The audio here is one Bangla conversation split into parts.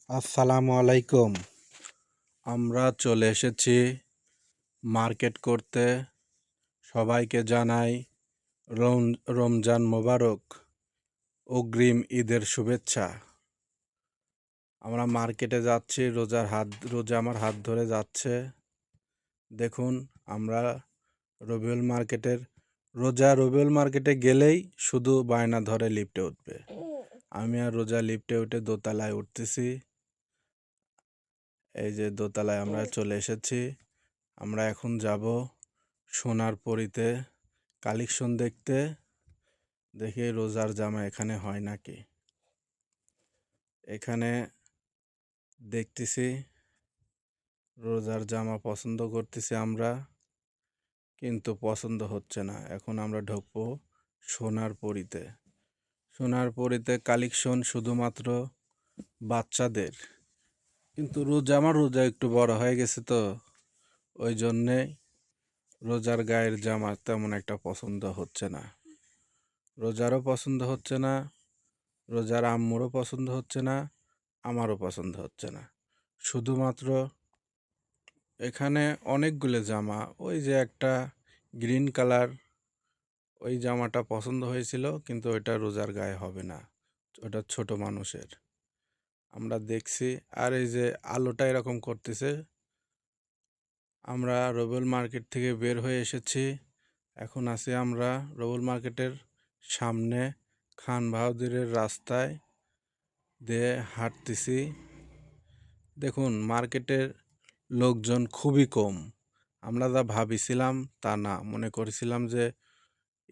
আসসালামু আলাইকুম। আমরা চলে এসেছি মার্কেট করতে। সবাইকে জানাই রমজান মোবারক, অগ্রিম ঈদের শুভেচ্ছা। আমরা মার্কেটে যাচ্ছি, রোজা আমার হাত ধরে যাচ্ছে। দেখুন, আমরা রবিউল মার্কেটে গেলেই শুধু বায়না ধরে লিফটে উঠবে। আমি আর রোজা লিফটে উঠে দোতলায় উঠতেছি। এই যে দোতলায় আমরা চলে এসেছি। আমরা এখন যাব সোনারপুরীতে কালেকশন দেখতে। দেখি রোজার জামা এখানে হয় নাকি। এখানে দেখতেছি রোজার জামা পছন্দ করতেছি আমরা, কিন্তু পছন্দ হচ্ছে না। এখন আমরা ঢুকবো সোনারপুরীতে। সোনারপুরীতে কালেকশন শুধুমাত্র বাচ্চাদের, কিন্তু আমার রোজা একটু বড় হয়ে গেছে, তো ওই জন্যে রোজার গায়ের জামা তেমন একটা পছন্দ হচ্ছে না। রোজারও পছন্দ হচ্ছে না, রোজার আম্মুরও পছন্দ হচ্ছে না, আমারও পছন্দ হচ্ছে না। শুধুমাত্র এখানে অনেকগুলো জামা, ওই যে একটা গ্রিন কালার, ওই জামাটা পছন্দ হয়েছিল, কিন্তু ওইটা রোজার গায়ে হবে না, ওটা ছোট মানুষের। আমরা দেখছি। আর এই যে আলোটা এরকম করতেছে। আমরা রবিউল মার্কেট থেকে বের হয়ে এসেছি। এখন আছি আমরা রবিউল মার্কেটের সামনে খান বাহাদুরের রাস্তায় দিয়ে হাঁটতেছি। দেখুন, মার্কেটের লোকজন খুবই কম। আমরা যা ভাবিছিলাম তা না, মনে করেছিলাম যে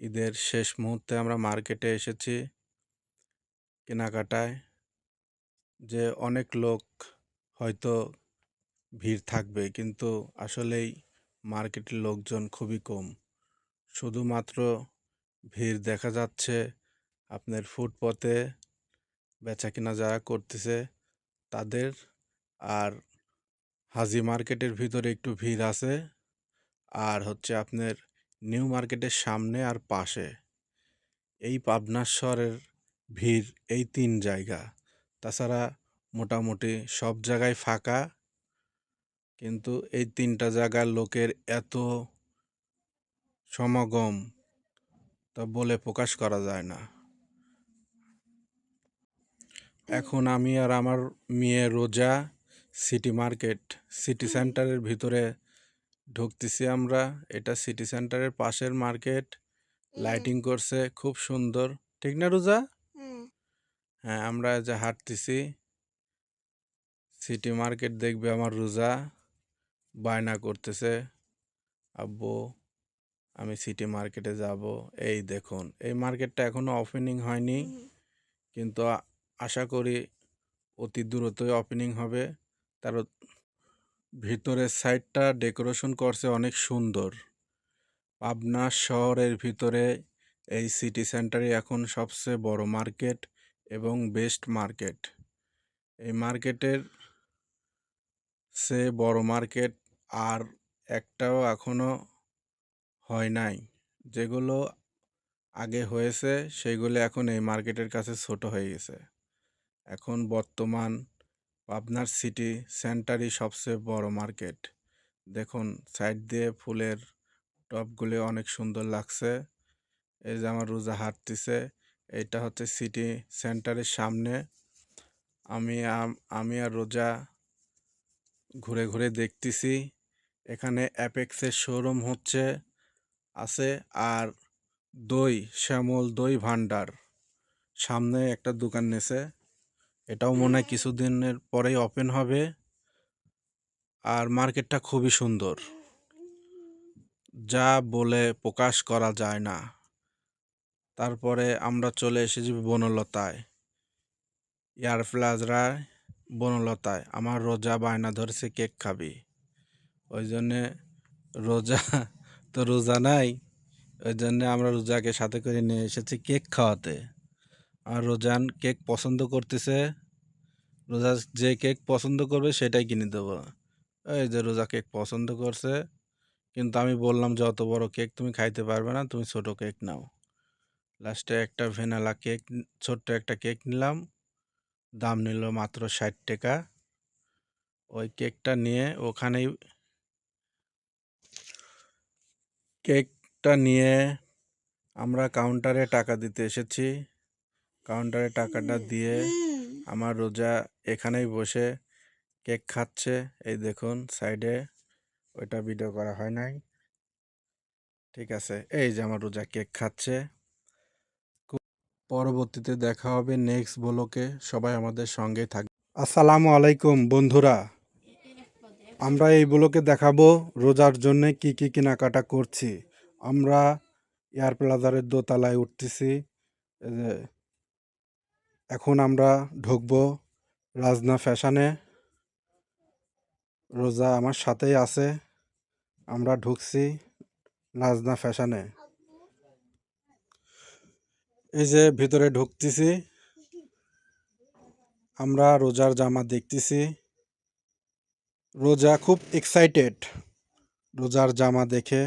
ঈদের শেষ মুহূর্তে আমরা মার্কেটে এসেছি কেনাকাটায়, যে অনেক লোক হয়তো ভিড় থাকবে, কিন্তু আসলেই মার্কেটের লোকজন খুবই কম। শুধুমাত্র ভিড় দেখা যাচ্ছে আপনার ফুটপথে বেচাকেনা যারা করতেছে তাদের, আর হাজি মার্কেটের ভিতরে একটু ভিড় আছে, আর হচ্ছে আপনার নিউ মার্কেটের সামনে আর পাশে। এই পাবনা শহরের ভিড় এই 3 জায়গা। তাছাড়া মোটামুটি সব জায়গায় ফাঁকা, কিন্তু এই 3টা জায়গার লোকের এত সমাগম তা বলে প্রকাশ করা যায় না। এখন আমি আর আমার মেয়ে রোজা সিটি সেন্টারের ভিতরে ঢুকতেছি আমরা। এটা সিটি সেন্টারের পাশের মার্কেট, লাইটিং করছে খুব সুন্দর, ঠিক না রোজা? হ্যাঁ, আমরা যে হাঁটতেছি সিটি মার্কেট দেখবে, আমার রোজা বায়না করতেছে, আব্বু আমি সিটি মার্কেটে যাব। এই দেখুন, এই মার্কেটটা এখনো ওপেনিং হয়নি, কিন্তু আশা করি অতি দ্রুতই ওপেনিং হবে। তার ভিতরের সাইডটা ডেকোরেশন করছে অনেক সুন্দর। পাবনা শহরের ভিতরে এই সিটি সেন্টারে এখন সবচেয়ে বড় মার্কেট এবং বেস্ট মার্কেট। এই মার্কেটের চেয়ে বড় মার্কেট আর একটাও এখনো হয় নাই। যেগুলো আগে হয়েছে সেগুলো এখন এই মার্কেটের কাছে ছোট হয়ে গেছে। এখন বর্তমান পাবনার সিটি সেন্টারই সবচেয়ে বড় মার্কেট। দেখুন, সাইড দিয়ে ফুলের টবগুলো অনেক সুন্দর লাগছে। এই যে আমার রোজা হাঁটতেছে, এইটা হচ্ছে সিটি সেন্টারের সামনে। আমি আর রোজা ঘুরে ঘুরে দেখতেছি। এখানে অ্যাপেক্সের শোরুম আছে, আর শ্যামল দই ভান্ডার সামনে একটা দোকান নেছে। এটাও মনে হয় কিছুদিনের পরেই ওপেন হবে। আর মার্কেটটা খুবই সুন্দর, যা বলে প্রকাশ করা যায় না। তারপরে আমরা চলে এসেছি বনলতায়, এয়ার প্লাজায় বনলতায়। আমার রোজা বায়না ধরেছে কেক খাবি, ওই জন্যে রোজা তো রোজা নাই, ওই জন্যে আমরা রোজাকে সাথে করে নিয়ে এসেছি কেক খাওয়াতে। আর রোজান কেক পছন্দ করতেছে, রোজা যে কেক পছন্দ করবে সেটাই কিনে দেবো। এই যে রোজা কেক পছন্দ করছে, কিন্তু আমি বললাম যে অত বড় কেক তুমি খাইতে পারবে না, তুমি ছোট কেক নাও। লাস্টে একটা ভ্যানিলা কেক, ছোট্ট একটা কেক নিলাম। দাম নিল মাত্র 60 টাকা। ওই কেকটা নিয়ে কেকটা নিয়ে আমরা কাউন্টারে টাকা দিতে এসেছি। কাউন্টারে টাকাটা দিয়ে আমার রোজা এখানেই বসে কেক খাচ্ছে। এই দেখুন সাইডে, ওইটা ভিডিও করা হয় নাই। ঠিক আছে, এই যে আমার রোজা কেক খাচ্ছে। পরবর্তীতে দেখা হবে নেক্সট ব্লকে। সবাই আমাদের সঙ্গে থাকবে। আসসালামু আলাইকুম বন্ধুরা, আমরা এই ব্লকে দেখাবো রোজার জন্য কি কি কেনাকাটা করছি। আমরা এয়ার প্লাজারের দোতলায় উঠতেছি। এখন আমরা ঢুকবো রাজনা ফ্যাশনে। রোজা আমার সাথেই আছে। আমরা ঢুকছি রাজনা ফ্যাশনে। এই যে ভিতরে ঢুকতেছি, আমরা রোজার জামা দেখতেছি। রোজা খুব এক্সাইটেড রোজার জামা দেখে।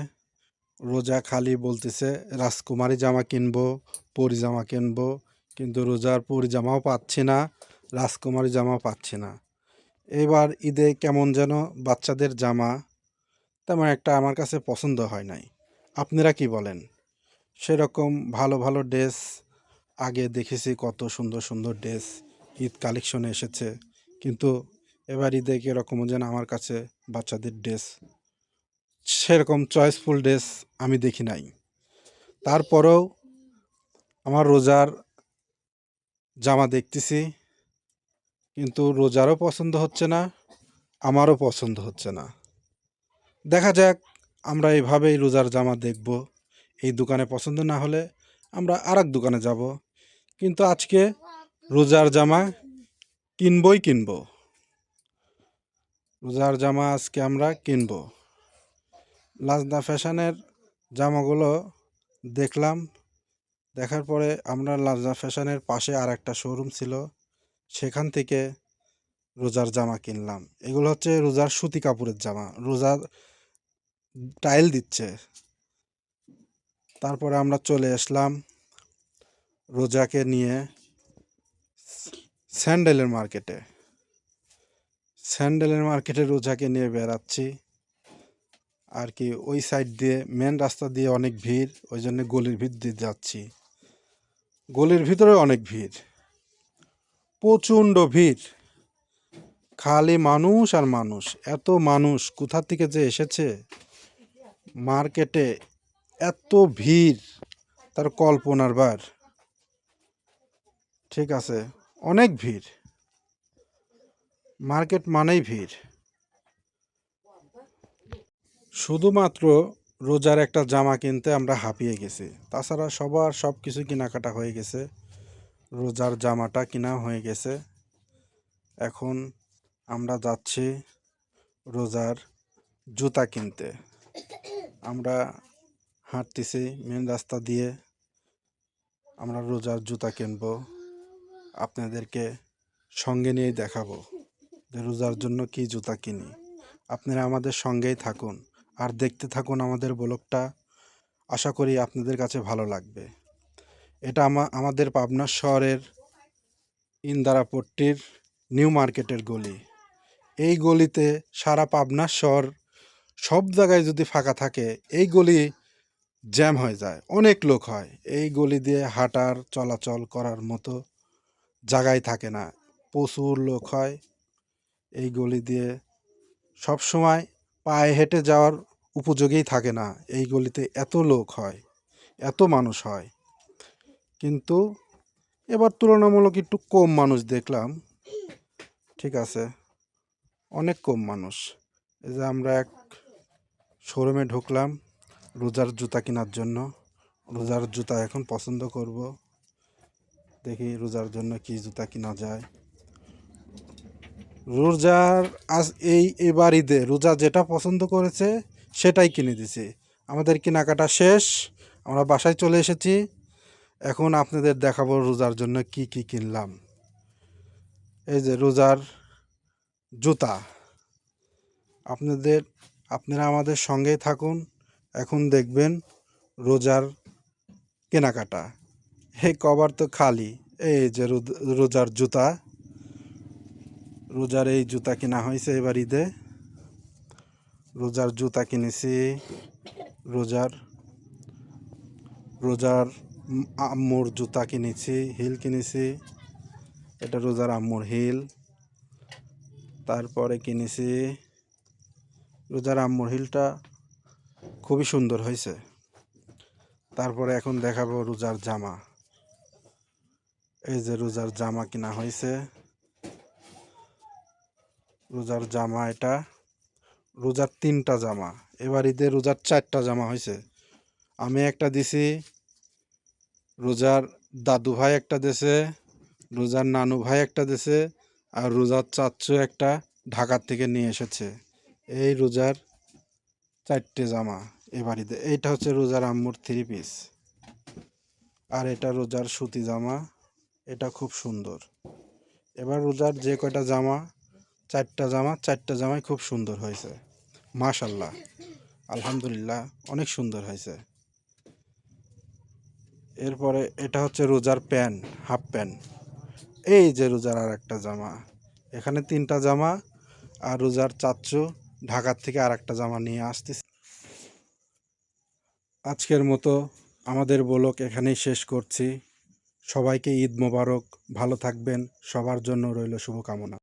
রোজা খালি বলতেছে রাজকুমারী জামা কিনবো, পরি জামা কিনবো, কিন্তু রোজার পরি জামাও পাচ্ছি না, রাজকুমারী জামাও পাচ্ছি না। এবার ঈদে কেমন যেন বাচ্চাদের জামা তেমন একটা আমার কাছে পছন্দ হয় নাই। আপনারা কি বলেন? সেরকম ভালো ভালো ড্রেস আগে দেখেছি, কত সুন্দর সুন্দর ড্রেস ঈদ কালেকশনে এসেছে, কিন্তু এবার ঈদে কীরকম যেন আমার কাছে বাচ্চাদের ড্রেস সেরকম চয়েসফুল ড্রেস আমি দেখি নাই। তারপরেও আমার রোজার জামা দেখতেছি, কিন্তু রোজারও পছন্দ হচ্ছে না, আমারও পছন্দ হচ্ছে না। দেখা যাক, আমরা এইভাবেই রোজার জামা দেখব। এই দোকানে পছন্দ না হলে আমরা আরেক দোকানে যাব, কিন্তু আজকে রোজার জামা কিনবই কিনবো। রোজার জামা আজকে আমরা কিনবো। লাজনা ফ্যাশনের জামাগুলো দেখলাম, দেখার পরে আমরা লাজনা ফ্যাশনের পাশে আর একটা শোরুম ছিল, সেখান থেকে রোজার জামা কিনলাম। এগুলো হচ্ছে রোজার সুতি কাপড়ের জামা, রোজার টাইল দিচ্ছে। তারপরে আমরা চলে আসলাম রোজাকে নিয়ে স্যান্ডেলের মার্কেটে। স্যান্ডেলের মার্কেটে রোজাকে নিয়ে বেড়াচ্ছি আর কি। ওই সাইড দিয়ে মেন রাস্তা দিয়ে অনেক ভিড়, ওই জন্য গলির ভিতর দিয়ে যাচ্ছি। গলির ভিতরে অনেক ভিড়, প্রচণ্ড ভিড়, খালি মানুষ আর মানুষ। এত মানুষ কোথা থেকে যে এসেছে মার্কেটে, এত ভিড় তার কল্পনার বার। ঠিক আছে, অনেক ভিড়, মার্কেট মানেই ভিড়। শুধুমাত্র রোজার একটা জামা কিনতে আমরা হাঁপিয়ে গেছি, তাছাড়া সবার সব কিছু কেনাকাটা হয়ে গেছে। রোজার জামাটা কিনা হয়ে গেছে। এখন আমরা যাচ্ছি রোজার জুতা কিনতে। আমরা হাঁটতেছি মেন রাস্তা দিয়ে, আমরা রোজার জুতা কিনবো। আপনাদেরকে সঙ্গে নিয়েই দেখাবো যে রোজার জন্য কি জুতা কিনি। আপনারা আমাদের সঙ্গেই থাকুন আর দেখতে থাকুন আমাদের ব্লগটা। আশা করি আপনাদের কাছে ভালো লাগবে। এটা আমাদের পাবনা শহরের ইন্দারাপট্টির নিউ মার্কেটের গলি। এই গলিতে সারা পাবনা শহর সব জায়গায় যদি ফাঁকা থাকে, এই গলি জ্যাম হয়ে যায়, অনেক লোক হয়। এই গলি দিয়ে হাঁটার চলাচল করার মতো জায়গায় থাকে না, প্রচুর লোক হয়। এই গলি দিয়ে সব সময় পায়ে হেঁটে যাওয়ার উপযোগী থাকে না, এই গলিতে এত লোক হয়, এত মানুষ হয়। কিন্তু এবার তুলনামূলক একটু কম মানুষ দেখলাম। ঠিক আছে, অনেক কম মানুষ। এই যে আমরা এক শোরুমে ঢুকলাম রোজার জুতা কেনার জন্য। রোজার জুতা এখন পছন্দ করব, দেখি রোজার জন্য কি জুতা কেনা যায়। রোজার এবার ঈদে রোজা যেটা পছন্দ করেছে সেটাই কিনে দিছি। আমাদের কেনাকাটা শেষ, আমরা বাসায় চলে এসেছি। এখন আপনাদের দেখাবো রোজার জন্য কি কি কিনলাম। এই যে রোজার জুতা। আপনারা আমাদের সঙ্গেই থাকুন, এখন দেখবেন রোজার কেনাকাটা। এই কভার তো খালি, এই যে রোজার জুতা, রোজার এই জুতা কেনা হয়েছে এবার ঈদে। রোজার জুতা কিনেছি, রোজার রোজার আম্মুর জুতা কিনেছি, হিল কিনেছি। এটা রোজার আম্মুর হিল। তারপরে কিনেছি রোজার আম্মুর হিলটা খুবই সুন্দর হয়েছে। তারপরে এখন দেখাবো রোজার জামা। এই যে রোজার জামা কিনা হয়েছে, রোজার জামা এটা। রোজার 3টা জামা, এবার ঈদে রোজার 4টা জামা হয়েছে। আমি একটা দিছি, রোজার দাদু ভাই একটা দেছে, রোজার নানু ভাই একটা দেছে, আর রোজার চাচ্চু একটা ঢাকার থেকে নিয়ে এসেছে। এই রোজার 4টে জামা এবার ঈদে। এইটা হচ্ছে রোজার আম্মুর 3 পিস, আর এটা রোজার সুতি জামা। এটা খুব সুন্দর। এবার রোজার যে কয়টা জামা, 4টা জামা, 4টা জামাই খুব সুন্দর হয়েছে। মাশাল্লাহ, আলহামদুলিল্লাহ, অনেক সুন্দর হয়েছে। এরপরে এটা হচ্ছে রোজার প্যান্ট, হাফ প্যান্ট। এই যে রোজার আর একটা জামা। এখানে 3টা জামা, আর রোজার চাচ্চু ঢাকার থেকে আর একটা জামা নিয়ে আসতেছে। আজকের মতো আমাদের ব্লগ এখানেই শেষ করছি। সবাইকে ঈদ মোবারক, ভালো থাকবেন, সবার জন্য রইল শুভকামনা।